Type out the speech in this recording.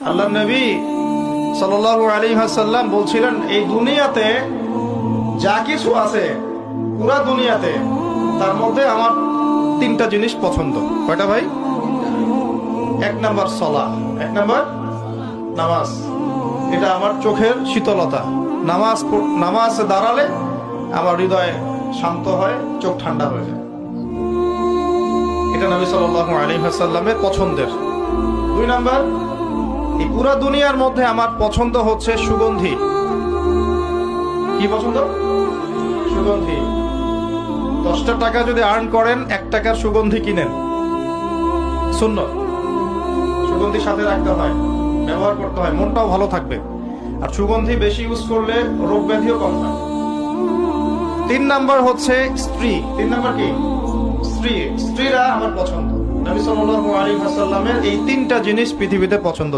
আল্লাহ নবী সাল্লাল্লাহু আলাইহি ওয়াসাল্লাম বলছিলেন, এই দুনিয়াতে যা কিছু আছে, পুরা দুনিয়াতে, তার মধ্যে আমার তিনটা জিনিস পছন্দ। কয়টা ভাই? এক নাম্বার সালাহ, এক নাম্বার নামাজ। এটা আমার চোখের শীতলতা। নামাজে দাঁড়ালে আমার হৃদয় শান্ত হয়, চোখ ঠান্ডা হয়ে যায়। এটা নবী সাল্লাল্লাহু আলাইহি ওয়াসাল্লামের পছন্দের। দুই নাম্বার, এই পুরা দুনিয়ার মধ্যে আমার পছন্দ হচ্ছে সুগন্ধি। কি পছন্দ? সুগন্ধি। 10টা টাকা যদি আর্ন করেন, 1 টাকার সুগন্ধি কিনেন, সুন্নাত। সুগন্ধি সাথে রাখতে হয়, ব্যবহার করতে হয়, মনটাও ভালো থাকবে। আর সুগন্ধি বেশি ইউজ করলে রোগ ব্যাধিও কম হয়। 3 নাম্বার হচ্ছে স্ত্রী। 3 নাম্বার কি? স্ত্রী। স্ত্রীরা আমার পছন্দ। নবী সাল্লাল্লাহু আলাইহি ওয়াসাল্লামের এই 3টা জিনিস পৃথিবীতে পছন্দ।